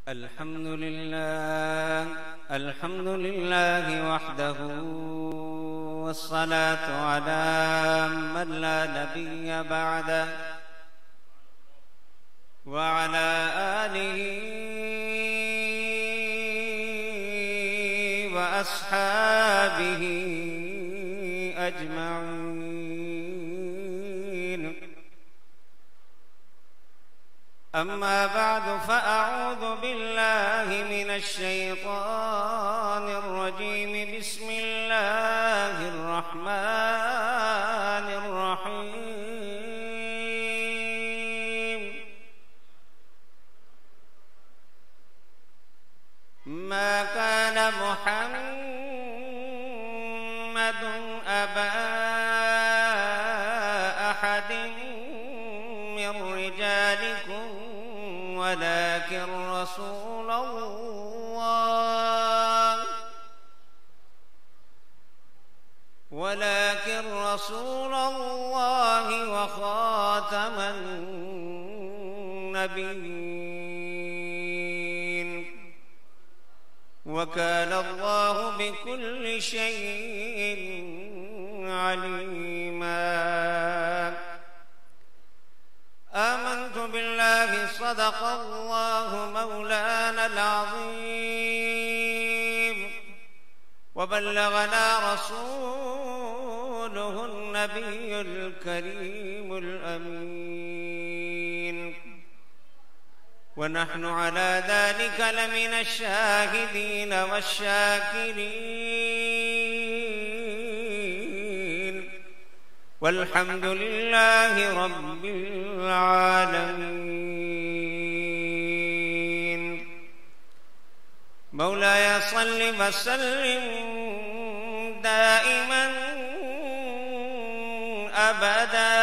الحمد لله وحده، والصلاة على من لا نبي بعده، وعلى آله وأصحابه أجمعين. أما بعد، فأعوذ بالله من الشيطان الرجيم. بسم الله الرحمن الرحيم. ما كان محمد أبا أحد من رجالكم ولكن رسول الله وخاتم النبيين، وكان الله بكل شيء عليما. آمنت بالله، صدق الله مولانا العظيم، وبلغنا رسوله النبي الكريم الأمين، ونحن على ذلك لمن الشاهدين والشاكرين، والحمد لله رب العالمين. مولاي صل وسلم دائما أبدا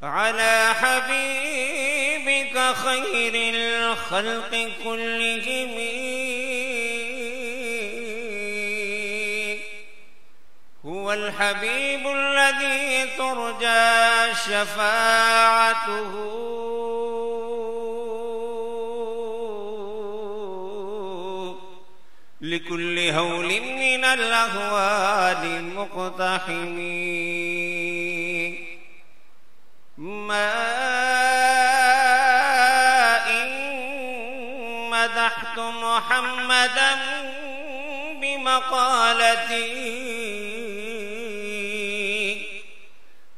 على حبيبك خير الخلق كلهم، هو الحبيب الذي ترجى شفاعته، لكل هول من الأهوال مقتحم. ما إن مدحت محمدا بمقالتي،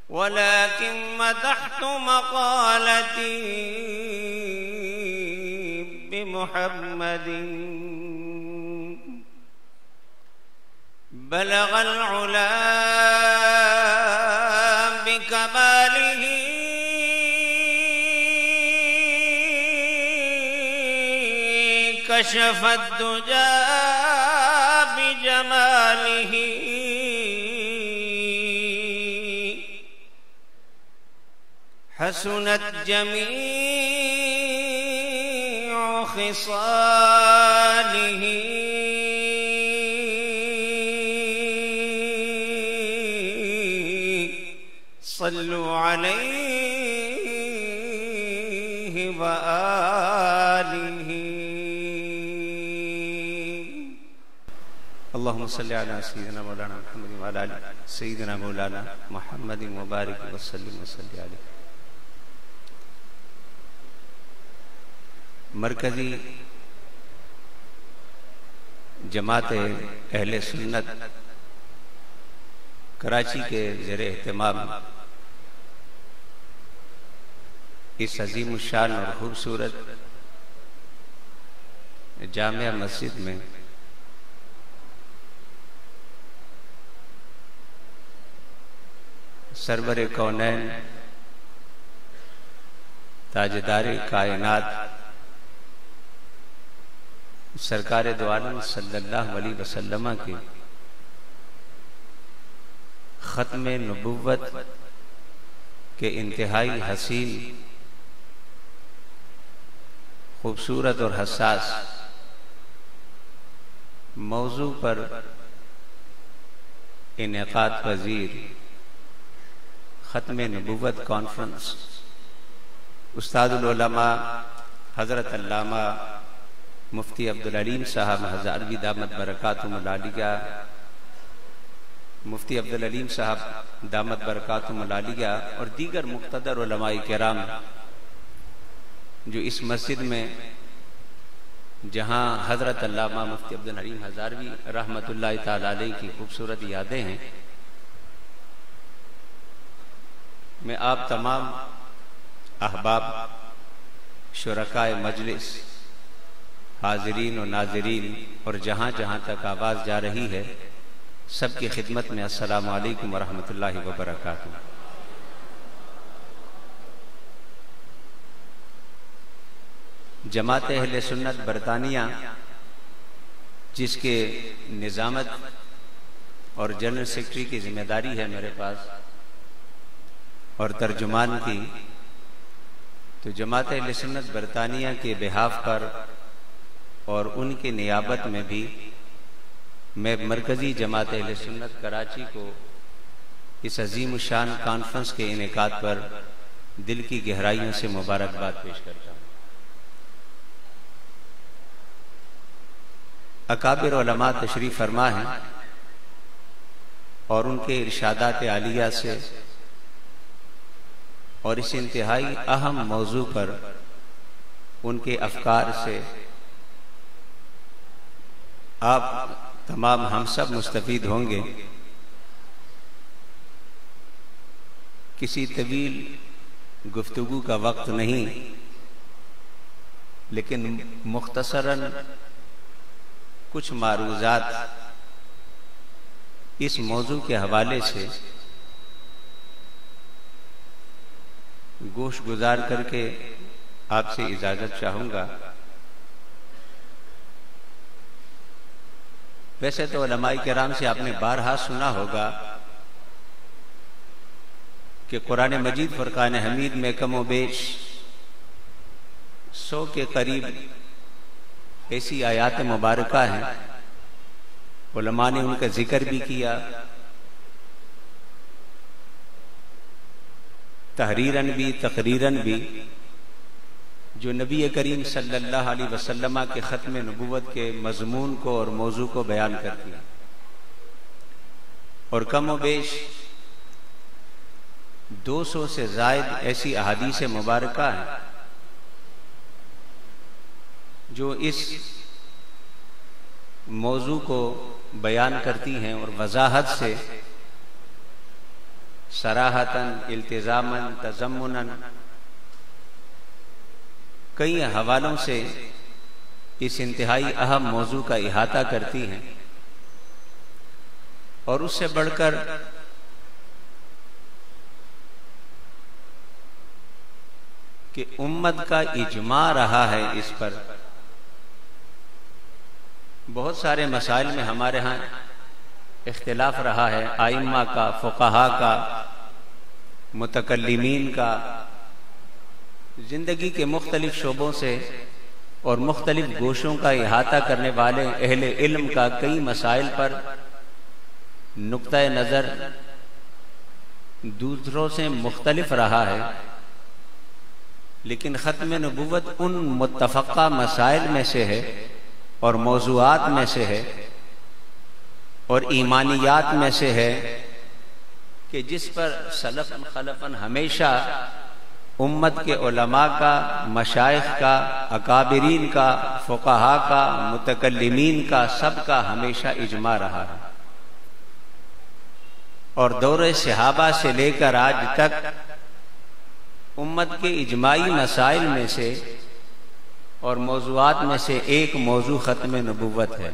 ولكن مدحت مقالتي بمحمد. بلغ العلا بكماله، كشف الدجى بجماله، حسنت جميع خصاله، صلوا عليه وآله. اللهم صل على سيدنا مولانا محمد وعلى آل سيدنا مولانا محمد وبارك وسلم وصلی علیہ. مرکزی جماعت اہل سنت کراچی کے زیر اہتمام اس عظیم الشان اور خوبصورت جامع مسجد میں سرور کونین تاجدار کائنات سرکار دو عالم صلی اللہ علیہ وسلم کے ختم نبوت کے انتہائی حسین، خوبصورت اور حساس موضوع پر انعقاد پذیر ختم نبوت کانفرنس استاد العلماء حضرت علامہ مفتی عبدالعلیم صاحب ہزاروی دامت برکاتہم العالیہ، مفتی عبدالعلیم صاحب دامت برکاتہم العالیہ اور دیگر مقتدر علماء کرام جو اس مسجد میں جہاں حضرت علامہ مفتی عبدالحلیم ہزاروی رحمۃ اللہ تعالی علیہ کی خوبصورت یادیں ہیں، میں آپ تمام احباب، شرکائے مجلس، حاضرین و ناظرین اور جہاں جہاں تک آواز جا رہی ہے سب کی خدمت میں السلام علیکم ورحمۃ اللہ وبرکاتہ۔ جماعت اہل سنت برطانیہ جس کے نظامت اور جنرل سیکرٹری کی ذمہ داری ہے میرے پاس اور ترجمان کی، تو جماعت اہل سنت برطانیہ کے بہاف پر اور ان کی نیابت میں بھی میں مرکزی جماعت اہل سنت کراچی کو اس عظیم الشان کانفرنس کے انعقاد پر دل کی گہرائیوں سے مبارکباد پیش کرتا ہوں۔ اکابر علماء تشریف فرما ہیں اور ان کے ارشادات عالیہ سے اور اس انتہائی اہم موضوع پر ان کے افکار سے آپ تمام ہم سب مستفید ہوں گے۔ کسی طویل گفتگو کا وقت نہیں، لیکن مختصراً کچھ معروضات اس موضوع کے حوالے سے گوش گزار کر کے آپ سے اجازت چاہوں گا۔ ویسے تو علماء کرام سے آپ نے بارہا سنا ہوگا کہ قرآن مجید فرقان حمید میں کم و بیش 100 کے قریب ایسی آیات مبارکہ ہیں، علماء نے ان کا ذکر بھی کیا، تحریراً بھی تقریراً بھی، جو نبی کریم صلی اللہ علیہ وسلم کے ختم نبوت کے مضمون کو اور موضوع کو بیان کرتی ہیں، اور کم و بیش 200 سے زائد ایسی احادیث مبارکہ ہیں جو اس موضوع کو بیان کرتی ہیں اور وضاحت سے، صراحتاً، التزاماً، تضمناً، کئی حوالوں سے اس انتہائی اہم موضوع کا احاطہ کرتی ہیں، اور اس سے بڑھ کر کہ امت کا اجماع رہا ہے اس پر۔ بہت سارے مسائل میں ہمارے ہاں اختلاف رہا ہے، ائمہ کا، فقہاء کا، متکلمین کا، زندگی کے مختلف شعبوں سے اور مختلف گوشوں کا احاطہ کرنے والے اہل علم کا کئی مسائل پر نقطہ نظر دوسروں سے مختلف رہا ہے، لیکن ختم نبوت ان متفقہ مسائل میں سے ہے اور موضوعات میں سے ہے اور ایمانیات میں سے ہے کہ جس پر سلف خلفاً ہمیشہ امت کے علماء کا، مشائخ کا، اکابرین کا، فقہاء کا، متکلمین کا، سب کا ہمیشہ اجماع رہا ہے، اور دور صحابہ سے لے کر آج تک امت کے اجماعی مسائل میں سے اور موضوعات میں سے ایک موضوع ختم نبوت ہے۔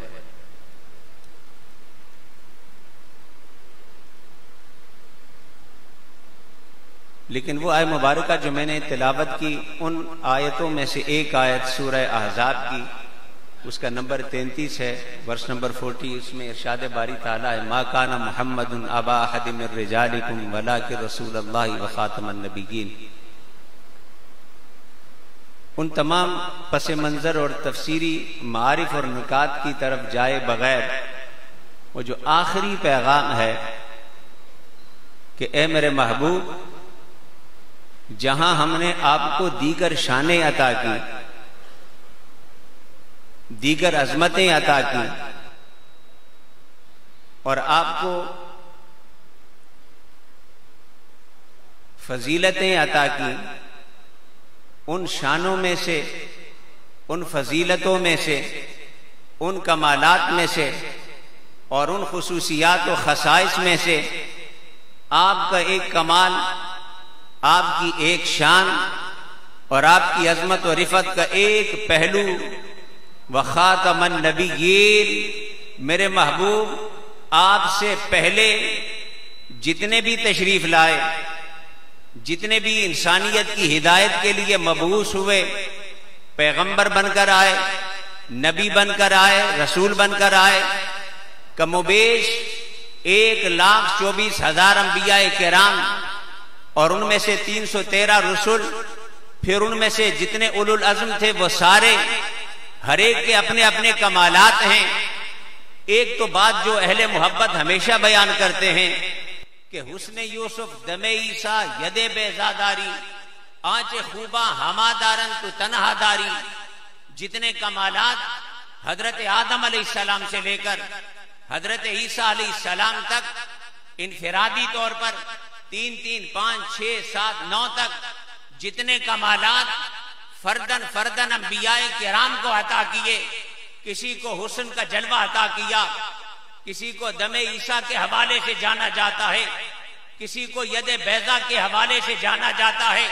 لیکن وہ آیت مبارکہ جو میں نے تلاوت کی، ان آیتوں میں سے ایک آیت سورہ احزاب کی، اس کا نمبر 33 ہے، ورس نمبر 40، اس میں ارشاد باری تعالیٰ ہے، ما کان محمد ابا احد من رجالکم ولکن رسول اللہ وخاتم النبیین۔ ان تمام پس منظر اور تفسیری معارف اور نکات کی طرف جائے بغیر وہ جو آخری پیغام ہے کہ اے میرے محبوب، جہاں ہم نے آپ کو دیگر شانیں عطا کی دیگر عظمتیں عطا کی اور آپ کو فضیلتیں عطا کی، ان شانوں میں سے، ان فضیلتوں میں سے، ان کمالات میں سے اور ان خصوصیات و خصائص میں سے آپ کا ایک کمال، آپ کی ایک شان اور آپ کی عظمت و رفعت کا ایک پہلو، وخاتم النبیین، میرے محبوب آپ سے پہلے جتنے بھی تشریف لائے، جتنے بھی انسانیت کی ہدایت کے لیے مبعوث ہوئے، پیغمبر بن کر آئے، نبی بن کر آئے، رسول بن کر آئے، کم و بیش 1,24,000 انبیاء کرام اور ان میں سے 313 رسول، پھر ان میں سے جتنے اولو العزم تھے وہ سارے، ہر ایک کے اپنے اپنے کمالات ہیں۔ ایک تو بات جو اہل محبت ہمیشہ بیان کرتے ہیں کہ حسن یوسف دم عیسیٰ ید بیضاداری، آنچ خوباں ہما دارن تو تنہا داری، جتنے کمالات حضرت آدم علیہ السلام سے لے کر حضرت عیسیٰ علیہ السلام تک انفرادی طور پر 3 3 5 6 7 9 تک جتنے کمالات فردن فردن انبیاء کرام کو عطا کیے، کسی کو حسن کا جلوہ عطا کیا، کسی کو دم عیسیٰ کے حوالے سے جانا جاتا ہے، کسی کو ید بیضا کے حوالے سے جانا جاتا ہے،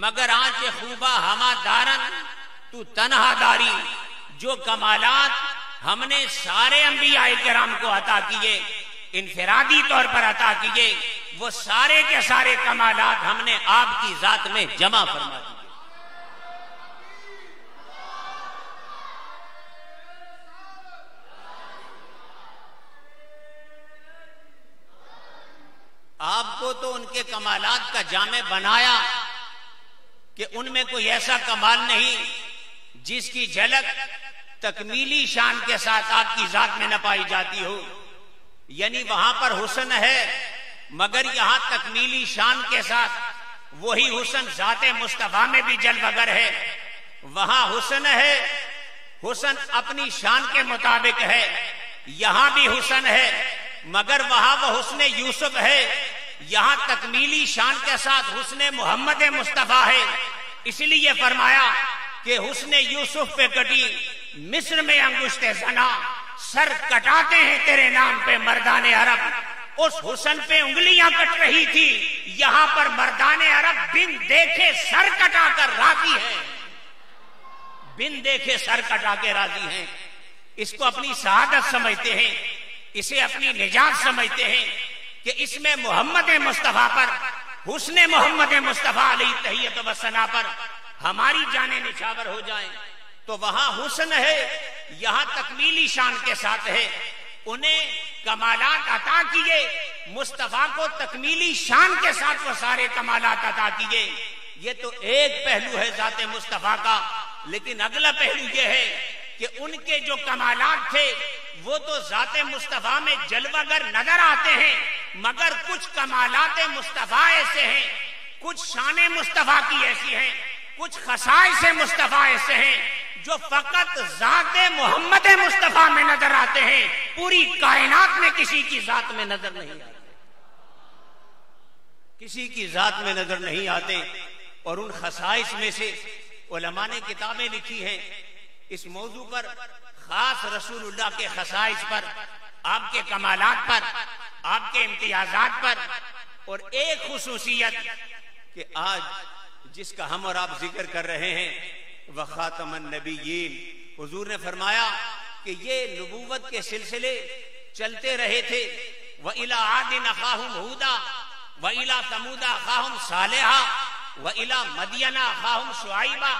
مگر آنچ خوبا ہما دارن تو تنہا داری، جو کمالات ہم نے سارے انبیاء کرام کو عطا کیے، انفرادی طور پر عطا کیے، وہ سارے کے سارے کمالات ہم نے آپ کی ذات میں جمع فرما دیے۔ آپ کو تو ان کے کمالات کا جامع بنایا کہ ان میں کوئی ایسا کمال نہیں جس کی جھلک تکمیلی شان کے ساتھ آپ کی ذات میں نہ پائی جاتی ہو، یعنی وہاں پر حسن ہے مگر یہاں تکمیلی شان کے ساتھ وہی حسن ذات مصطفیٰ میں بھی جلوگر ہے۔ وہاں حسن ہے، حسن اپنی شان کے مطابق ہے، یہاں بھی حسن ہے مگر وہاں وہ حسن یوسف ہے، یہاں تکمیلی شان کے ساتھ حسن محمد مصطفیٰ ہے۔ اس لیے فرمایا کہ حسن یوسف پہ کٹی مصر میں انگشت زنا، سر کٹاتے ہیں تیرے نام پہ مردان عرب، اس حسن پہ انگلیاں کٹ رہی تھی، یہاں پر مردان عرب بن دیکھے سر کٹا کر راضی ہے، بن دیکھے سر کٹا کے راضی ہیں۔ اس کو اپنی سعادت سمجھتے ہیں، اسے اپنی نجات سمجھتے ہیں کہ اس میں محمد مصطفیٰ پر، حسن محمد مصطفیٰ علیہ تحیت و ثنا پر ہماری جانیں نچھاور ہو جائیں، تو وہاں حسن ہے، یہاں تکمیلی شان کے ساتھ ہے۔ انہیں کمالات عطا کیے، مصطفیٰ کو تکمیلی شان کے ساتھ وہ سارے کمالات عطا کیے۔ یہ تو ایک پہلو ہے ذات مصطفیٰ کا، لیکن اگلا پہلو یہ ہے کہ ان کے جو کمالات تھے وہ تو ذات مصطفیٰ میں جلوگر نظر آتے ہیں، مگر کچھ کمالات مصطفیٰ ایسے ہیں، کچھ شان مصطفیٰ کی ایسی ہیں، کچھ خصائص مصطفیٰ ایسے ہیں جو فقط ذات محمد مصطفیٰ میں نظر آتے ہیں، پوری کائنات میں کسی کی ذات میں نظر نہیں آتے، کسی کی ذات میں نظر نہیں آتے۔ اور ان خصائص میں سے علماء نے کتابیں لکھی ہیں اس موضوع پر، خاص رسول اللہ کے خصائص پر، آپ کے کمالات پر، آپ کے امتیازات پر، اور ایک خصوصیت کہ آج جس کا ہم اور آپ ذکر کر رہے ہیں وخاتم النبیین، حضور نے فرمایا کہ یہ نبوت کے سلسلے چلتے رہے تھے۔ وَإِلَىٰ عَادٍ أَخَاهُمْ هُودًا وَإِلَىٰ ثَمُودَ أَخَاهُمْ صَالِحًا وَإِلَىٰ مَدْيَنَ أَخَاهُمْ شُعَيْبًا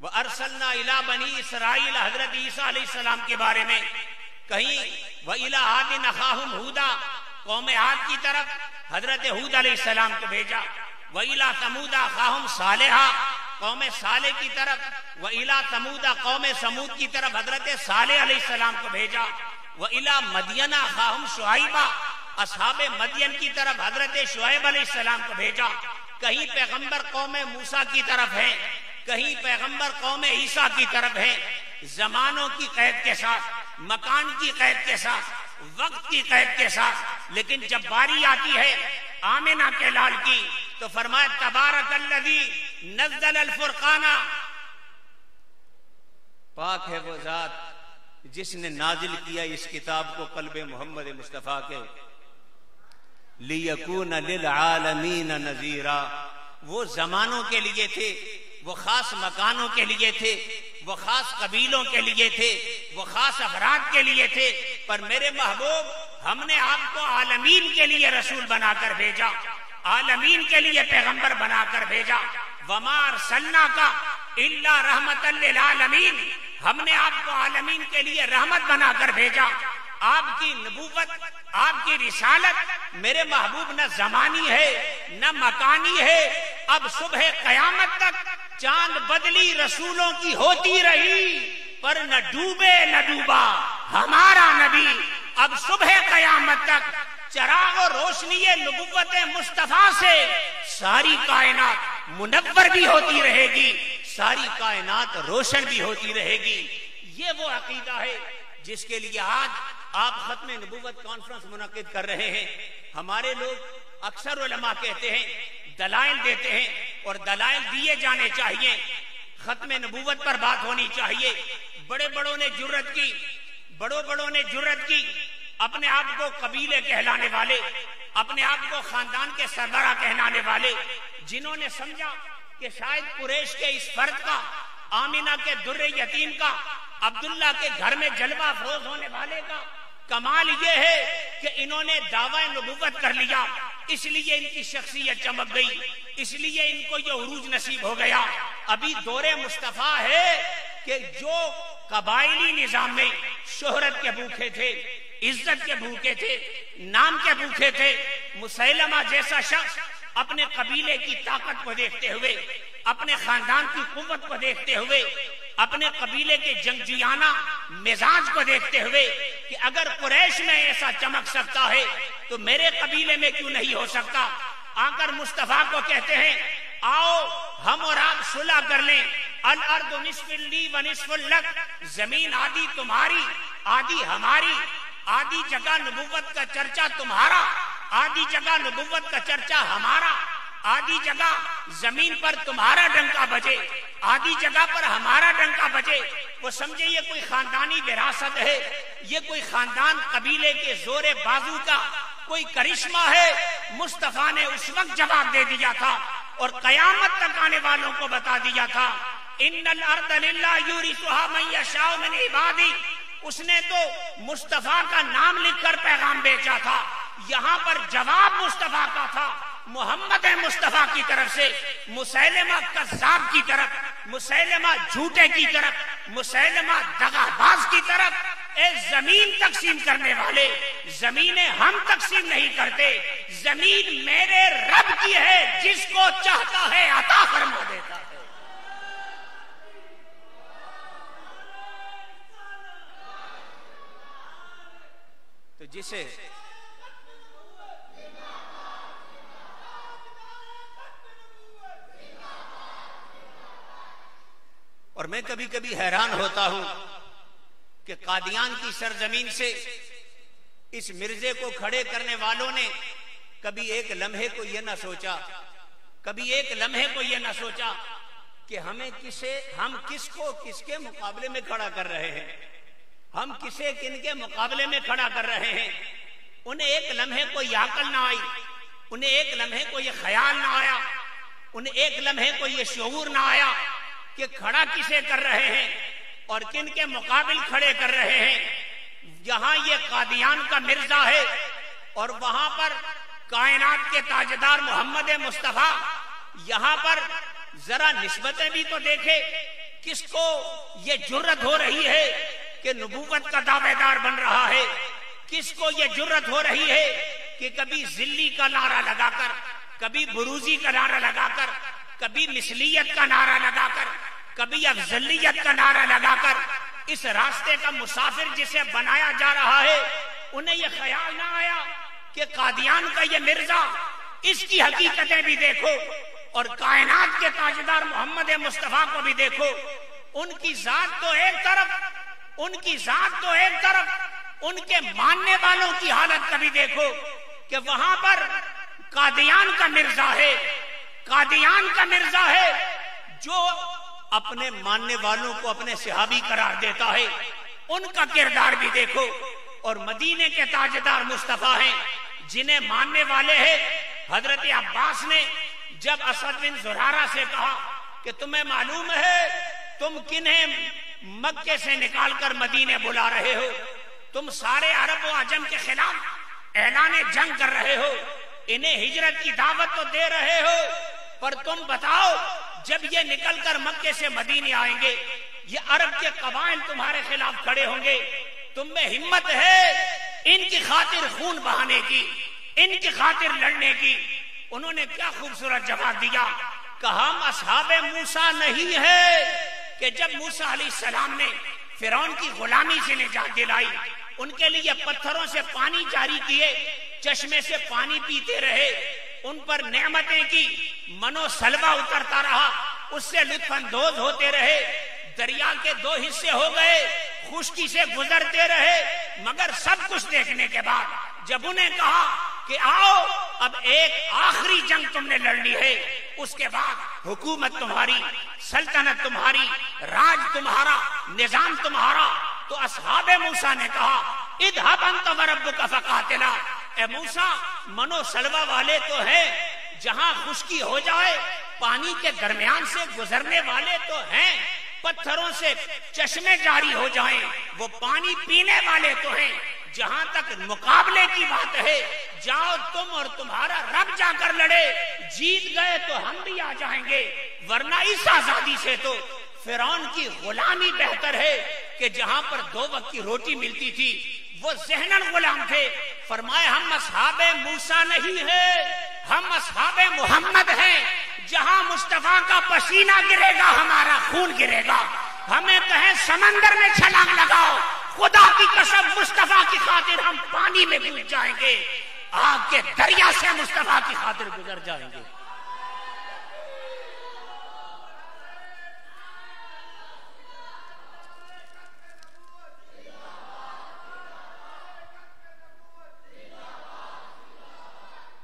وَأَرْسَلْنَا إِلَىٰ بَنِي إِسْرَائِيلَ، حضرت عیسیٰ علیہ السلام کے بارے میں کہیں وَإِلَىٰ عَادٍ أَخَاهُمْ هُودًا، قوم عاد کی طرف حضرت ہود علیہ السلام کو بھیجا، وَإِلَىٰ ثَمُودَ أَخَاهُمْ صَالِحًا، قوم صالح کی طرف، وَإِلَىٰ ثَمُودَ قوم سمود کی طرف حضرت صالح علیہ السلام کو بھیجا، وَإِلَىٰ مَدْيَنَ أَخَاهُمْ شُعَيْبًا، اصحاب مدین کی طرف حضرت شعیب علیہ السلام کو بھیجا۔ کہیں پیغمبر قوم موسیٰ کی طرف ہیں، کہیں پیغمبر قوم عیسیٰ کی طرف ہیں، زمانوں کی قید کے ساتھ، مکان کی قید کے ساتھ، وقت کی قید کے ساتھ، لیکن جب باری آتی ہے آمنہ کے لال کی تو فرمایا تبارک الذی نزل الفرقان، پاک ہے وہ ذات جس نے نازل کیا اس کتاب کو قلب محمد مصطفیٰ کے، لیکون للعالمین نذیرا، وہ زمانوں کے لیے تھے، وہ خاص مکانوں کے لیے تھے، وہ خاص قبیلوں کے لیے تھے، وہ خاص افراد کے لیے تھے، پر میرے محبوب ہم نے آپ کو عالمین کے لیے رسول بنا کر بھیجا، عالمین کے لیے پیغمبر بنا کر بھیجا، وما ارسلناک الا رحمۃ للعالمین، ہم نے آپ کو عالمین کے لیے رحمت بنا کر بھیجا۔ آپ کی نبوت، آپ کی رسالت میرے محبوب نہ زمانی ہے نہ مکانی ہے، اب صبح قیامت تک چاند بدلی رسولوں کی ہوتی رہی پر نہ ڈوبے نہ ڈوبا ہمارا نبی، اب صبح قیامت تک چراغ و روشنی نبوت مصطفیٰ سے ساری کائنات منور بھی ہوتی رہے گی، ساری کائنات روشن بھی ہوتی رہے گی۔ یہ وہ عقیدہ ہے جس کے لیے آج آپ ختم نبوت کانفرنس منعقد کر رہے ہیں۔ ہمارے لوگ اکثر علماء کہتے ہیں، دلائل دیتے ہیں، اور دلائل دیے جانے چاہیے، ختم نبوت پر بات ہونی چاہیے۔ بڑے بڑوں نے جرت کی، بڑوں بڑوں نے جرت کی، اپنے آپ کو قبیلے کہلانے والے، اپنے آپ کو خاندان کے سربراہ کہلانے والے، جنہوں نے سمجھا کہ شاید قریش کے اس فرد کا، آمنہ کے در یتیم کا، عبداللہ کے گھر میں جلوہ افروز ہونے والے کا کمال یہ ہے کہ انہوں نے دعویٰ نبوت کر لیا، اس لیے ان کی شخصیت چمک گئی، اس لیے ان کو یہ عروج نصیب ہو گیا۔ ابھی دور مصطفیٰ ہے کہ جو قبائلی نظام میں شہرت کے بھوکے تھے، عزت کے بھوکے تھے، نام کے بھوکے تھے، مسیلمہ جیسا شخص اپنے قبیلے کی طاقت کو دیکھتے ہوئے، اپنے خاندان کی قوت کو دیکھتے ہوئے، اپنے قبیلے کے جنگجویانہ مزاج کو دیکھتے ہوئے کہ اگر قریش میں ایسا چمک سکتا ہے تو میرے قبیلے میں کیوں نہیں ہو سکتا، آ کر مصطفیٰ کو کہتے ہیں آؤ ہم اور آپ صلح کر لیں، الارض نصف لی و نصف لک، زمین آدھی تمہاری آدھی ہماری، آدھی جگہ نبوت کا چرچا تمہارا، آدھی جگہ نبوت کا چرچا ہمارا، آدھی جگہ زمین پر تمہارا ڈنکا بجے، آدھی جگہ پر ہمارا ڈنکا بجے۔ وہ سمجھے یہ کوئی خاندانی وراثت ہے، یہ کوئی خاندان قبیلے کے زور بازو کا کوئی کرشمہ ہے۔ مصطفیٰ نے اس وقت جواب دے دیا تھا اور قیامت تک آنے والوں کو بتا دیا تھا، ان الارض للہ یورثھا من یشاء من عبادہ۔ اس نے تو مصطفیٰ کا نام لکھ کر پیغام بیچا تھا، یہاں پر جواب مصطفیٰ کا تھا، محمد مصطفیٰ کی طرف سے مسیلمہ کذاب کی طرف، مسیلمہ جھوٹے کی طرف، مسیلمہ دغاباز کی طرف۔ اے زمین تقسیم کرنے والے، زمینیں ہم تقسیم نہیں کرتے، زمین میرے رب کی ہے، جس کو چاہتا ہے عطا فرما دیتا ہے۔ تو جسے اور میں کبھی کبھی حیران ہوتا ہوں کہ قادیان کی سرزمین سے اس مرزے کو کھڑے کرنے والوں نے کبھی ایک لمحے کو یہ نہ سوچا، کبھی ایک لمحے کو یہ نہ سوچا کہ ہم کس کو کس کے مقابلے میں کھڑا کر رہے ہیں، ہم کسے کن کے مقابلے میں کھڑا کر رہے ہیں۔ انہیں ایک لمحے کو یہ عقل نہ آئی، انہیں ایک لمحے کو یہ خیال نہ آیا، انہیں ایک لمحے کو یہ شعور نہ آیا کہ کھڑا کسے کر رہے ہیں اور کن کے مقابل کھڑے کر رہے ہیں۔ یہاں یہ قادیان کا مرزا ہے اور وہاں پر کائنات کے تاجدار محمد مصطفیٰ۔ یہاں پر ذرا نسبتیں بھی تو دیکھے، کس کو یہ جرت ہو رہی ہے کہ نبوت کا دعوے دار بن رہا ہے، کس کو یہ جرت ہو رہی ہے کہ کبھی ذلی کا نعرہ لگا کر، کبھی بروزی کا نعرہ لگا کر، کبھی مثلیت کا نعرہ لگا کر، کبھی افضلیت کا نعرہ لگا کر اس راستے کا مسافر جسے بنایا جا رہا ہے، انہیں یہ خیال نہ آیا کہ قادیان کا یہ مرزا، اس کی حقیقتیں بھی دیکھو، اور کائنات کے تاجدار محمد مصطفیٰ کو بھی دیکھو، ان کی ذات تو ایک طرف، ان کے ماننے والوں کی حالت کبھی دیکھو کہ وہاں پر قادیان کا مرزا ہے جو اپنے ماننے والوں کو اپنے صحابی قرار دیتا ہے، ان کا کردار بھی دیکھو۔ اور مدینے کے تاجدار مصطفیٰ ہیں جنہیں ماننے والے ہیں۔ حضرت عباس نے جب اسد بن زرارہ سے کہا کہ تمہیں معلوم ہے تم کنہیں مکے سے نکال کر مدینے بلا رہے ہو، تم سارے عرب و عجم کے خلاف اعلان جنگ کر رہے ہو، انہیں ہجرت کی دعوت تو دے رہے ہو، پر تم بتاؤ جب یہ نکل کر مکے سے مدینے آئیں گے، یہ عرب کے قبائل تمہارے خلاف کھڑے ہوں گے، تم میں ہمت ہے ان کی خاطر خون بہانے کی، ان کی خاطر لڑنے کی؟ انہوں نے کیا خوبصورت جواب دیا کہ ہم اصحاب موسیٰ نہیں ہے کہ جب موسیٰ علیہ السلام نے فرعون کی غلامی سے نجات دلائی، ان کے لیے پتھروں سے پانی جاری کیے، چشمے سے پانی پیتے رہے، ان پر نعمتیں کی، منو سلوہ اترتا رہا، اس سے لطف اندوز ہوتے رہے، دریا کے 2 حصے ہو گئے، خشکی سے گزرتے رہے، مگر سب کچھ دیکھنے کے بعد جب انہیں کہا کہ آؤ اب ایک آخری جنگ تم نے لڑنی ہے، اس کے بعد حکومت تمہاری، سلطنت تمہاری، راج تمہارا، نظام تمہارا، تو اصحاب موسیٰ نے کہا اذهب انت وربک فقاتلا، اے موسیٰ منو سلوہ والے تو ہیں، جہاں خشکی ہو جائے پانی کے درمیان سے گزرنے والے تو ہیں، پتھروں سے چشمے جاری ہو جائیں وہ پانی پینے والے تو ہیں، جہاں تک مقابلے کی بات ہے جاؤ تم اور تمہارا رب جا کر لڑے، جیت گئے تو ہم بھی آ جائیں گے، ورنہ اس آزادی سے تو فرعون کی غلامی بہتر ہے کہ جہاں پر 2 وقت کی روٹی ملتی تھی وہ ذہناً غلام تھے۔ فرمایا ہم اصحاب موسیٰ نہیں ہیں، ہم اصحاب محمد ہیں، جہاں مصطفیٰ کا پسینہ گرے گا ہمارا خون گرے گا، ہمیں کہیں سمندر میں چھلانگ لگاؤ، خدا کی قسم مصطفیٰ کی خاطر ہم پانی میں کود جائیں گے، آگ کے دریا سے مصطفیٰ کی خاطر گزر جائیں گے۔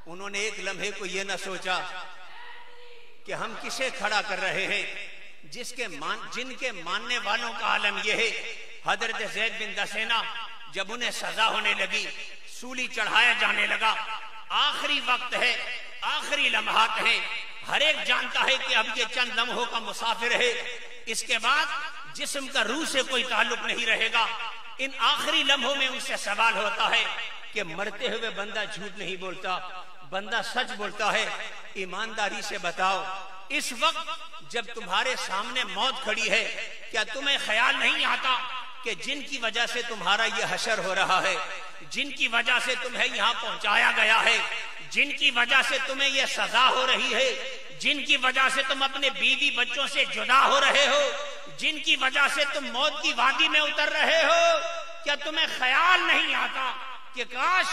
انہوں نے ایک لمحے کو یہ نہ سوچا کہ ہم کسے کھڑا کر رہے ہیں، جن کے ماننے والوں کا عالم یہ ہے۔ حضرت زید بن دسینہ جب انہیں سزا ہونے لگی، سولی چڑھایا جانے لگا، آخری وقت ہے، آخری لمحات ہیں، ہر ایک جانتا ہے کہ اب یہ چند لمحوں کا مسافر ہے، اس کے بعد جسم کا روح سے کوئی تعلق نہیں رہے گا۔ ان آخری لمحوں میں ان سے سوال ہوتا ہے کہ مرتے ہوئے بندہ جھوٹ نہیں بولتا، بندہ سچ بولتا ہے، ایمانداری سے بتاؤ اس وقت جب تمہارے سامنے موت کھڑی ہے کیا تمہیں خیال نہیں آتا کہ جن کی وجہ سے تمہارا یہ حشر ہو رہا ہے، جن کی وجہ سے تمہیں یہاں پہنچایا گیا ہے، جن کی وجہ سے تمہیں یہ سزا ہو رہی ہے، جن کی وجہ سے تم اپنے بیوی بچوں سے جدا ہو رہے ہو، جن کی وجہ سے تم موت کی وادی میں اتر رہے ہو، کیا تمہیں خیال نہیں آتا کہ کاش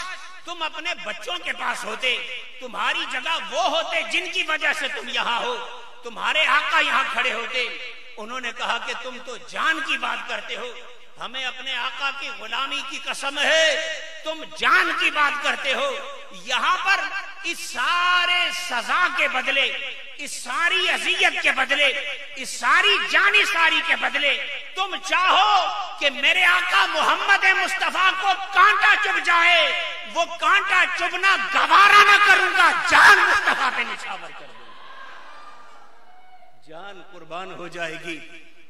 تم اپنے بچوں کے پاس ہوتے، تمہاری جگہ وہ ہوتے جن کی وجہ سے تم یہاں ہو، تمہارے آقا یہاں کھڑے ہوتے۔ انہوں نے کہا کہ تم تو جان کی بات کرتے ہو، ہمیں اپنے آقا کی غلامی کی قسم ہے تم جان کی بات کرتے ہو، یہاں پر اس سارے سزا کے بدلے، اس ساری اذیت کے بدلے، اس ساری جانی ساری کے بدلے تم چاہو کہ میرے آقا محمد مصطفیٰ کو کانٹا چبھ جائے، وہ کانٹا چبھنا گوارا نہ کروں گا، جان مصطفیٰ پہ نچھاور کر دوں، جان قربان ہو جائے گی،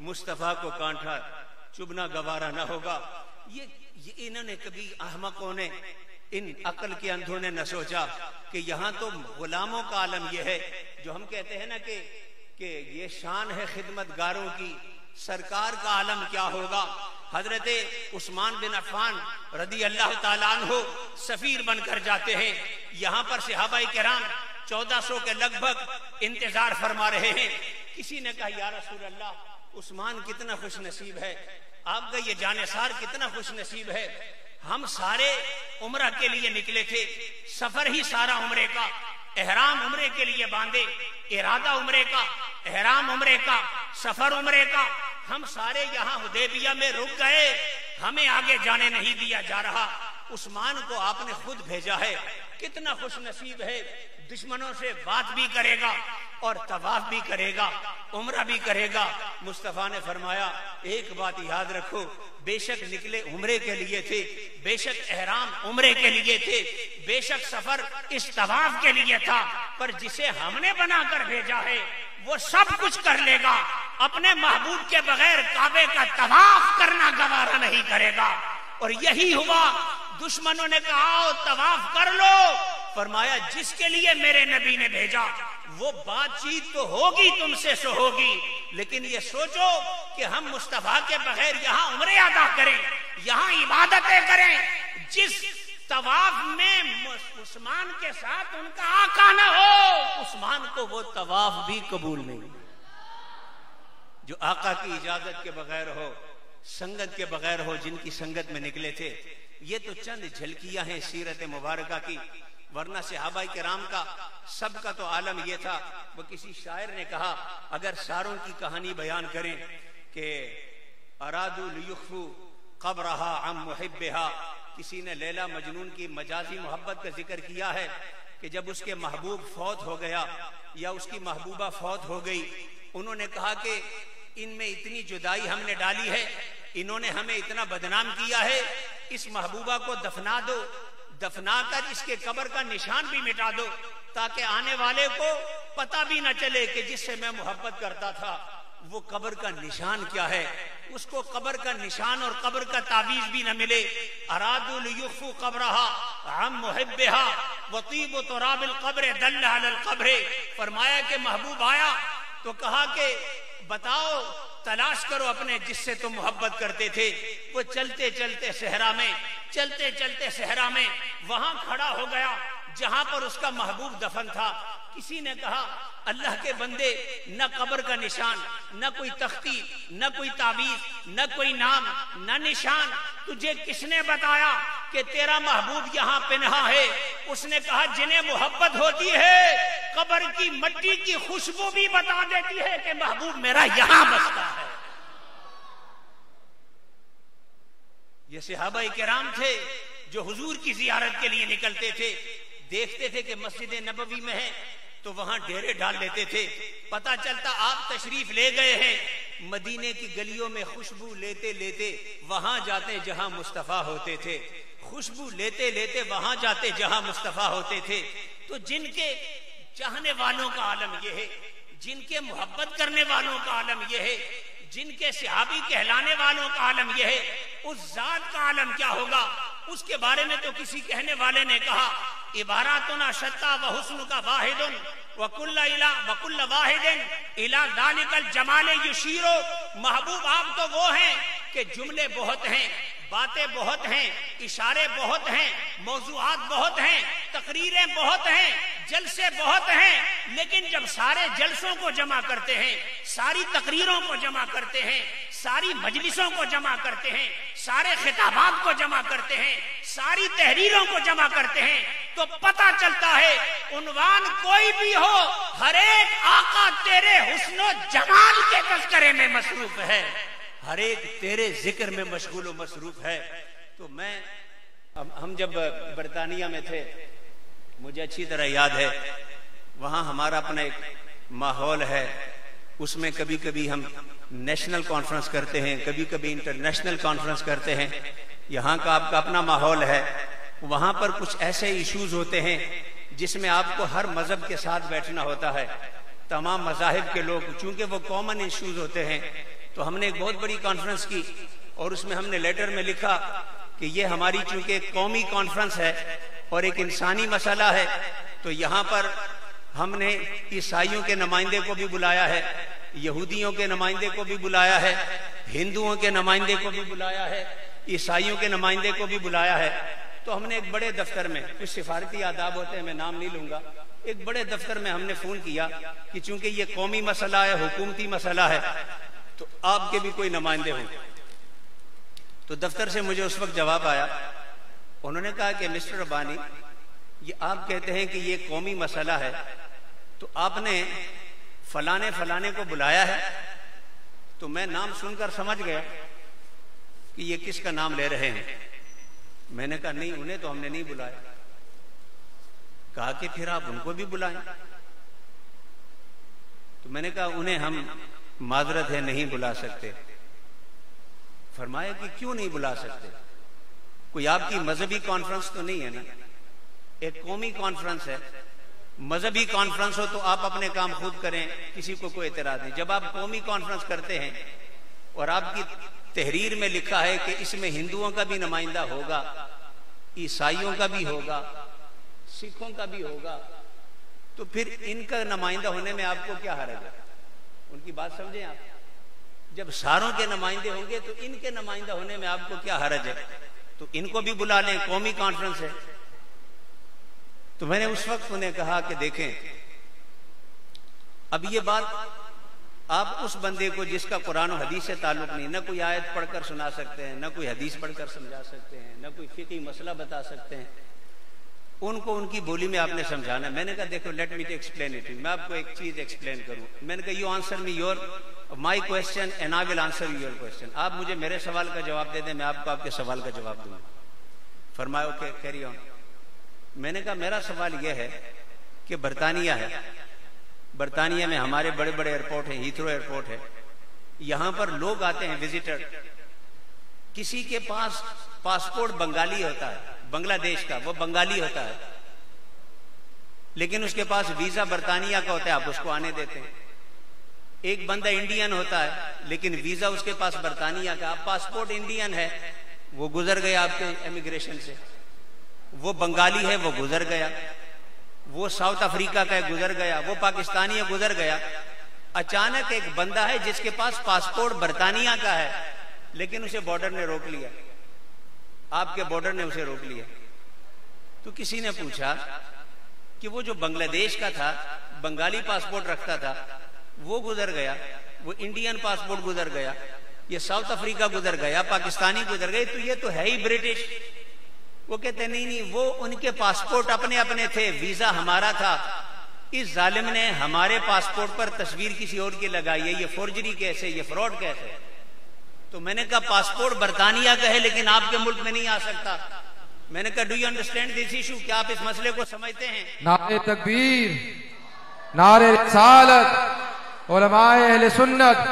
مصطفیٰ کو کانٹا چبھنا گوارا نہ ہوگا۔ یہ انہوں نے کبھی احمقوں نے، ان عقل کے اندھوں نے نہ سوچا کہ یہاں تو غلاموں کا عالم یہ ہے، جو ہم کہتے ہیں نا کہ یہ شان ہے خدمت گاروں کی، سرکار کا عالم کیا ہوگا۔ حضرت عثمان بن عفان رضی اللہ تعالیٰ عنہ سفیر بن کر جاتے ہیں، یہاں پر صحابہ کرام 1400 کے لگ بھگ انتظار فرما رہے ہیں۔ کسی نے کہا یا رسول اللہ عثمان کتنا خوش نصیب ہے، آپ کا یہ جانثار کتنا خوش نصیب ہے، ہم سارے عمرہ کے لیے نکلے تھے، سفر ہی سارا عمرے کا، احرام عمرے کے لیے باندھے، ارادہ عمرے کا، احرام عمرے کا، سفر عمرے کا، ہم سارے یہاں حدیبیہ میں رک گئے، ہمیں آگے جانے نہیں دیا جا رہا۔ عثمان کو آپ نے خود بھیجا ہے، کتنا خوش نصیب ہے، دشمنوں سے بات بھی کرے گا اور طواف بھی کرے گا، عمرہ بھی کرے گا۔ مصطفیٰ نے فرمایا ایک بات یاد رکھو، بے شک نکلے عمرے کے لیے تھے، بے شک احرام عمرے کے لیے تھے، بے شک سفر اس طواف کے لیے تھا، پر جسے ہم نے بنا کر بھیجا ہے وہ سب کچھ کر لے گا، اپنے محبوب کے بغیر کعبے کا طواف کرنا گوارا نہیں کرے گا۔ اور یہی ہوا، دشمنوں نے کہا آؤ طواف کر لو، فرمایا جس کے لیے میرے نبی نے بھیجا وہ بات چیت تو ہوگی تم سے سو ہوگی، لیکن یہ سوچو کہ ہم مصطفیٰ کے بغیر یہاں عمرے ادا کریں، یہاں عبادتیں کریں، جس طواف میں عثمان کے ساتھ ان کا آقا نہ ہو، عثمان کو وہ طواف بھی قبول نہیں۔ جو آقا کی اجازت کے بغیر ہو، سنگت کے بغیر ہو، جن کی سنگت میں نکلے تھے۔ یہ تو چند جھلکیاں ہیں سیرت مبارکہ کی، ورنہ صحابہ کرام کا سب کا تو عالم یہ تھا۔ وہ کسی شاعر نے کہا اگر ساروں کی کہانی بیان کریں کہ ارادو لیخفو قبرہا عن محبہا، کسی نے لیلا مجنون کی مجازی محبت کا ذکر کیا ہے کہ جب اس کے محبوب فوت ہو گیا یا اس کی محبوبہ فوت ہو گئی، انہوں نے کہا کہ ان میں اتنی جدائی ہم نے ڈالی ہے، انہوں نے ہمیں اتنا بدنام کیا ہے، اس محبوبہ کو دفنا دو، دفنا کر اس کے قبر کا نشان بھی مٹا دو، تاکہ آنے والے کو پتہ بھی نہ چلے کہ جس سے میں محبت کرتا تھا وہ قبر کا نشان کیا ہے، اس کو قبر کا نشان اور قبر کا تعویذ بھی نہ ملے۔ ارادوا لیخفوا قبرها عن محبها وطیب تراب القبر دل علی القبر، فرمایا کہ محبوب آیا تو کہا کہ بتاؤ، تلاش کرو اپنے جس سے تم محبت کرتے تھے۔ وہ چلتے چلتے صحرا میں وہاں کھڑا ہو گیا جہاں پر اس کا محبوب دفن تھا۔ کسی نے کہا اللہ کے بندے، نہ قبر کا نشان، نہ کوئی تختی، نہ کوئی تعویذ، نہ کوئی نام، نہ نشان، تجھے کس نے بتایا کہ تیرا محبوب یہاں پنہا ہے؟ اس نے کہا جنہیں محبت ہوتی ہے قبر کی مٹی کی خوشبو بھی بتا دیتی ہے کہ محبوب میرا یہاں بستا ہے۔ یہ صحابہ کرام تھے جو حضور کی زیارت کے لیے نکلتے تھے، دیکھتے تھے کہ مسجد نبوی میں ہے تو وہاں ڈیرے ڈال لیتے تھے، پتہ چلتا آپ تشریف لے گئے ہیں، مدینے کی گلیوں میں خوشبو لیتے لیتے وہاں جاتے جہاں مصطفیٰ ہوتے تھے، خوشبو لیتے لیتے وہاں جاتے جہاں مصطفیٰ ہوتے تھے۔ تو جن کے چاہنے والوں کا عالم یہ ہے، جن کے محبت کرنے والوں کا عالم یہ ہے، جن کے صحابی کہلانے والوں کا عالم یہ ہے، اس ذات کا عالم کیا ہوگا؟ اس کے بارے میں تو کسی کہنے والے نے کہا عباراتنا شتا و حسن کا واحد وکل واحد الی ذالک الجمال یشیر۔ محبوب آپ تو وہ ہیں کہ جملے بہت ہیں، باتیں بہت ہیں، اشارے بہت ہیں، موضوعات بہت ہیں، تقریریں بہت ہیں، جلسے بہت ہیں، لیکن جب سارے جلسوں کو جمع کرتے ہیں، ساری تقریروں کو جمع کرتے ہیں، ساری مجلسوں کو جمع کرتے ہیں، سارے خطابات کو جمع کرتے ہیں، ساری تحریروں کو جمع کرتے ہیں، تو پتہ چلتا ہے عنوان کوئی بھی ہو، ہر ایک آقا تیرے حسن و جمال کے تذکرے میں مصروف ہے، ہر ایک تیرے ذکر میں مشغول و مصروف ہے۔ تو ہم جب برطانیہ میں تھے، مجھے اچھی طرح یاد ہے، وہاں ہمارا اپنا ایک ماحول ہے، اس میں کبھی کبھی ہم نیشنل کانفرنس کرتے ہیں، کبھی کبھی انٹرنیشنل کانفرنس کرتے ہیں۔ یہاں کا آپ کا اپنا ماحول ہے، وہاں پر کچھ ایسے ایشوز ہوتے ہیں جس میں آپ کو ہر مذہب کے ساتھ بیٹھنا ہوتا ہے، تمام مذاہب کے لوگ، چونکہ وہ کامن ایشوز ہوتے ہیں۔ تو ہم نے ایک بہت بڑی کانفرنس کی اور اس میں ہم نے لیٹر میں لکھا کہ یہ ہماری چونکہ ایک قومی کانفرنس ہے اور ایک انسانی مسئلہ ہے، تو یہاں پر ہم نے عیسائیوں کے نمائندے کو بھی بلایا ہے، یہودیوں کے نمائندے کو بھی بلایا ہے، ہندوؤں کے نمائندے کو بھی بلایا ہے، عیسائیوں کے نمائندے کو بھی بلایا ہے۔ تو ہم نے ایک بڑے دفتر میں، کچھ سفارتی آداب ہوتے ہیں میں نام نہیں لوں گا، ایک بڑے دفتر میں ہم نے فون کیا کہ چونکہ یہ قومی مسئلہ ہے، حکومتی مسئلہ ہے، تو آپ کے بھی کوئی نمائندے ہوں۔ تو دفتر سے مجھے اس وقت جواب آیا، انہوں نے کہا کہ مسٹر ربانی، یہ آپ کہتے ہیں کہ یہ قومی مسئلہ ہے، تو آپ نے فلانے کو بلایا ہے؟ تو میں نام سن کر سمجھ گیا کہ یہ کس کا نام لے رہے ہیں۔ میں نے کہا نہیں، انہیں تو ہم نے نہیں بلایا۔ کہا کہ پھر آپ ان کو بھی بلائیں۔ تو میں نے کہا انہیں ہم معذرت ہے نہیں بلا سکتے۔ فرمایا کہ کیوں نہیں بلا سکتے؟ کوئی آپ کی مذہبی کانفرنس تو نہیں ہے نا، ایک قومی کانفرنس ہے۔ مذہبی کانفرنس ہو تو آپ اپنے کام خود کریں، کسی کو کوئی اعتراض نہیں۔ جب آپ قومی کانفرنس کرتے ہیں اور آپ کی تحریر میں لکھا ہے کہ اس میں ہندوؤں کا بھی نمائندہ ہوگا، عیسائیوں کا بھی ہوگا، سکھوں کا بھی ہوگا، تو پھر ان کا نمائندہ ہونے میں آپ کو کیا حرج ہے؟ ان کی بات سمجھیں آپ۔ جب ساروں کے نمائندے ہوں گے تو ان کے نمائندہ ہونے میں آپ کو کیا حرج ہے؟ تو ان کو بھی بلا لیں، قومی کانفرنس ہے۔ تو میں نے اس وقت انہیں کہا کہ دیکھیں، اب یہ بات آپ اس بندے کو جس کا قرآن و حدیث سے تعلق نہیں، نہ کوئی آیت پڑھ کر سنا سکتے ہیں، نہ کوئی حدیث پڑھ کر سمجھا سکتے ہیں، نہ کوئی فقہی مسئلہ بتا سکتے ہیں، ان کو ان کی بولی میں آپ نے سمجھانا ہے۔ میں نے کہا دیکھو لیٹ می ایکسپلین اٹ، میں آپ کو ایک چیز ایکسپلین کروں۔ میں نے کہا you answer me your my question and I will answer your question. آپ مجھے میرے سوال کا جواب دے دیں، میں آپ کو آپ کے سوال کا جواب دوں گا۔ فرمایا اوکے کیری آن۔ میں نے کہا میرا سوال یہ ہے کہ برطانیہ ہے، برطانیہ میں ہمارے بڑے بڑے ایئرپورٹ ہیں، ہیتھرو ایئرپورٹ ہے، یہاں پر لوگ آتے ہیں وزٹر، کسی کے پاس پاسپورٹ بنگالی ہوتا ہے، بنگلہ دیش کا، وہ بنگالی ہوتا ہے، لیکن اس کے پاس ویزا برطانیہ کا ہوتا ہے، آپ اس کو آنے دیتے ہیں۔ ایک بندہ انڈین ہوتا ہے لیکن ویزا اس کے پاس برطانیہ کا، آپ پاسپورٹ انڈین ہے، وہ گزر گیا آپ کے امیگریشن سے، وہ بنگالی ہے وہ گزر گیا، وہ ساؤتھ افریقہ کا ہے گزر گیا، وہ پاکستانی ہے گزر گیا۔ اچانک ایک بندہ ہے جس کے پاس پاسپورٹ برطانیہ کا ہے لیکن اسے بارڈر نے روک لیا، آپ کے بارڈر نے اسے روک لیا۔ تو کسی نے پوچھا کہ وہ جو بنگلہ دیش کا تھا، بنگالی پاسپورٹ رکھتا تھا، وہ گزر گیا، وہ انڈین پاسپورٹ گزر گیا، یہ ساؤتھ افریقہ گزر گیا، پاکستانی گزر گئے، تو یہ تو ہے ہی برٹش۔ وہ کہتے نہیں، وہ ان کے پاسپورٹ اپنے اپنے تھے، ویزا ہمارا تھا، اس ظالم نے ہمارے پاسپورٹ پر تصویر کسی اور کی لگائی ہے، یہ فورجری کیسے، یہ فراڈ کیسے؟ تو میں نے کہا پاسپورٹ برطانیہ کا ہے لیکن آپ کے ملک میں نہیں آ سکتا۔ میں نے کہا do you understand this issue, کیا آپ اس مسئلے کو سمجھتے ہیں؟ نعرہ تکبیر، نعرہ رسالت، علماء اہل سنت،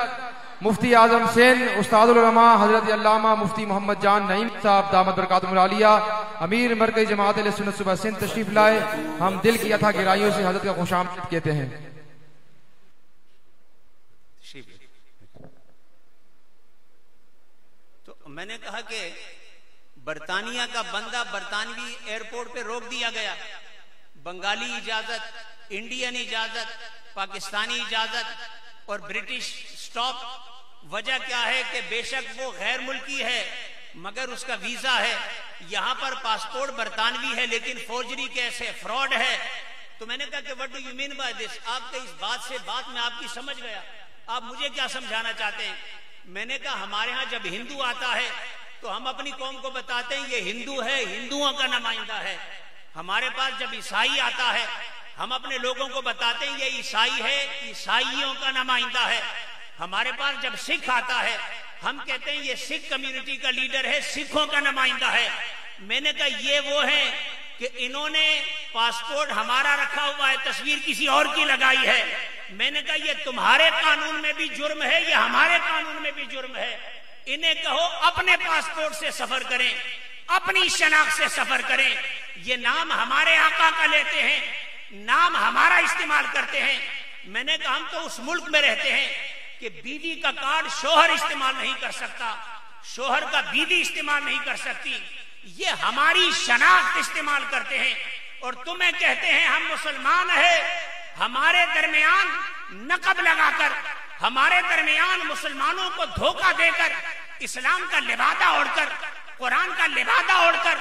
مفتی اعظم سندھ استاد العلماء حضرت علامہ مفتی محمد جان نعیم صاحب دامت برکاتہم العالیہ، امیر مرکزی جماعت اہل سنت صوبہ سندھ تشریف لائے۔ ہم دل کی اتھا گہرائیوں سے حضرت کا خوش آمدید کہتے ہیں۔ تو میں نے کہا کہ برطانیہ کا بندہ برطانوی ایئرپورٹ پہ روک دیا گیا، بنگالی اجازت، انڈین اجازت، پاکستانی اجازت اور برٹش سٹاپ۔ وجہ کیا ہے کہ بے شک وہ غیر ملکی ہے مگر اس کا ویزا ہے، یہاں پر پاسپورٹ برطانوی ہے لیکن فورجری کیسے، فراڈ ہے۔ تو میں نے کہا کہ what do you mean by this؟ آپ کے اس بات سے بات میں آپ کی سمجھ گیا، آپ مجھے کیا سمجھانا چاہتے ہیں؟ میں نے کہا ہمارے ہاں جب ہندو آتا ہے تو ہم اپنی قوم کو بتاتے ہیں یہ ہندو ہے، ہندوؤں کا نمائندہ ہے۔ ہمارے پاس جب عیسائی آتا ہے ہم اپنے لوگوں کو بتاتے ہیں یہ عیسائی ہے، عیسائیوں کا نمائندہ ہے۔ ہمارے پاس جب سکھ آتا ہے ہم کہتے ہیں یہ سکھ کمیونٹی کا لیڈر ہے، سکھوں کا نمائندہ ہے۔ میں نے کہا یہ وہ ہیں کہ انہوں نے پاسپورٹ ہمارا رکھا ہوا ہے، تصویر کسی اور کی لگائی ہے۔ میں نے کہا یہ تمہارے قانون میں بھی جرم ہے، یہ ہمارے قانون میں بھی جرم ہے۔ انہیں کہو اپنے پاسپورٹ سے سفر کریں، اپنی شناخت سے سفر کریں۔ یہ نام ہمارے آقا کا لیتے ہیں، نام ہمارا استعمال کرتے ہیں۔ میں نے کہا ہم تو اس ملک میں رہتے ہیں کہ بیوی کا کارڈ شوہر استعمال نہیں کر سکتا، شوہر کا بیوی استعمال نہیں کر سکتی، یہ ہماری شناخت استعمال کرتے ہیں۔ اور تمہیں کہتے ہیں ہم مسلمان ہیں، ہمارے درمیان نقب لگا کر، ہمارے درمیان مسلمانوں کو دھوکہ دے کر، اسلام کا لبادہ اوڑھ کر، قرآن کا لبادہ اوڑھ کر،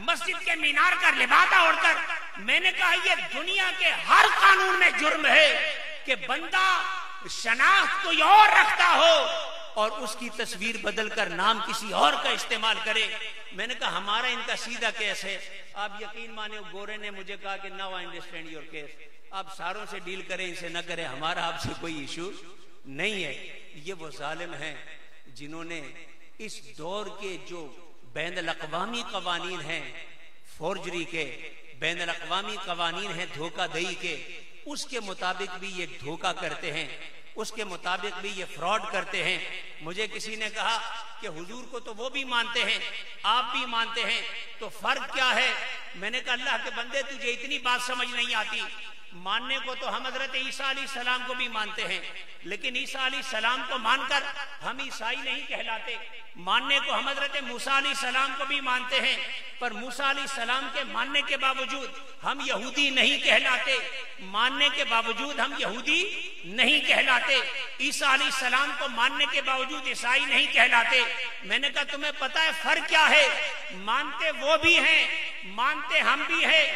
مسجد کے مینار کا لبادہ اوڑھ کر۔ میں نے کہا یہ دنیا کے ہر قانون میں جرم ہے کہ بندہ شناخت کوئی اور رکھتا ہو، اور اس کی تصویر بدل کر نام کسی اور کا استعمال کرے. میں نے کہا ہمارا ان کا سیدھا کیس ہے. آپ یقین مانے گورے نے مجھے کہا کہ now I understand your case. آپ ساروں سے ڈیل کریں، ان سے نہ کریں، ہمارا آپ سے کوئی ایشو نہیں ہے. یہ وہ ظالم ہیں جنہوں نے اس دور کے جو بین الاقوامی قوانین ہیں فورجری کے، بین الاقوامی قوانین ہیں دھوکہ دہی کے، اس کے مطابق بھی یہ دھوکہ کرتے ہیں، اس کے مطابق بھی یہ فراڈ کرتے ہیں. مجھے کسی نے کہا کہ حضور کو تو وہ بھی مانتے ہیں آپ بھی مانتے ہیں، تو فرق کیا ہے؟ میں نے کہا اللہ کے بندے تجھے اتنی بات سمجھ نہیں آتی. ماننے کو تو ہم حضرت عیسیٰ علیہ السلام کو بھی مانتے ہیں، لیکن عیسیٰ علیہ السلام کو مان کر ہم عیسائی نہیں کہلاتے. ماننے کو ہم حضرت موسیٰ علیہ السلام کو بھی مانتے ہیں، پر موسیٰ علیہ السلام کے ماننے کے باوجود ہم یہودی نہیں کہلاتے. ماننے کے باوجود ہم یہودی نہیں کہلاتے. عیسیٰ علیہ السلام کو ماننے کے باوجود عیسائی نہیں کہلاتے. میں نے کہا تمہیں پتہ ہے فرق کیا ہے؟ مانتے وہ بھی ہیں، مانتے ہم بھی ہیں.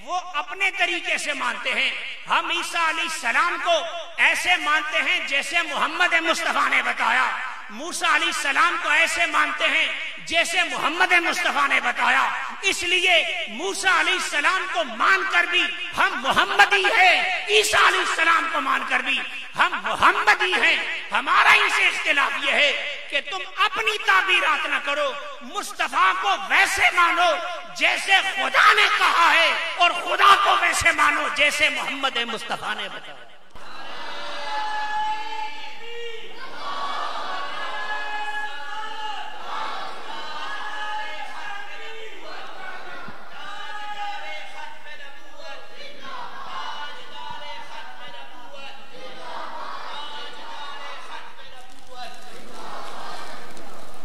وہ اپنے طریقے سے مانتے ہیں. ہم عیسیٰ علیہ السلام کو ایسے مانتے ہیں جیسے محمد مصطفیٰ نے بتایا. موسیٰ علیہ السلام کو ایسے مانتے ہیں جیسے محمد مصطفیٰ نے بتایا. اس لیے موسیٰ علیہ السلام کو مان کر بھی ہم محمدی ہیں، عیسیٰ علیہ السلام کو مان کر بھی ہم محمدی ہیں. ہمارا ان سے اختلاف یہ ہے کہ تم اپنی تعبیرات نہ کرو، مصطفیٰ کو ویسے مانو جیسے خدا نے کہا ہے، اور خدا کو ویسے مانو جیسے محمد مصطفیٰ نے بتایا.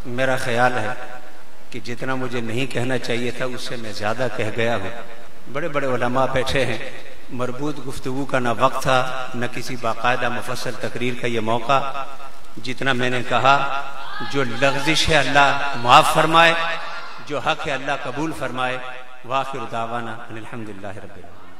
میرا خیال ہے کہ جتنا مجھے نہیں کہنا چاہیے تھا اس سے میں زیادہ کہہ گیا ہوں. بڑے بڑے علماء بیٹھے ہیں، مربوط گفتگو کا نہ وقت تھا نہ کسی باقاعدہ مفصل تقریر کا یہ موقع. جتنا میں نے کہا، جو لغزش ہے اللہ معاف فرمائے، جو حق ہے اللہ قبول فرمائے. وآخر دعوانا ان الحمدللہ رب العالمین.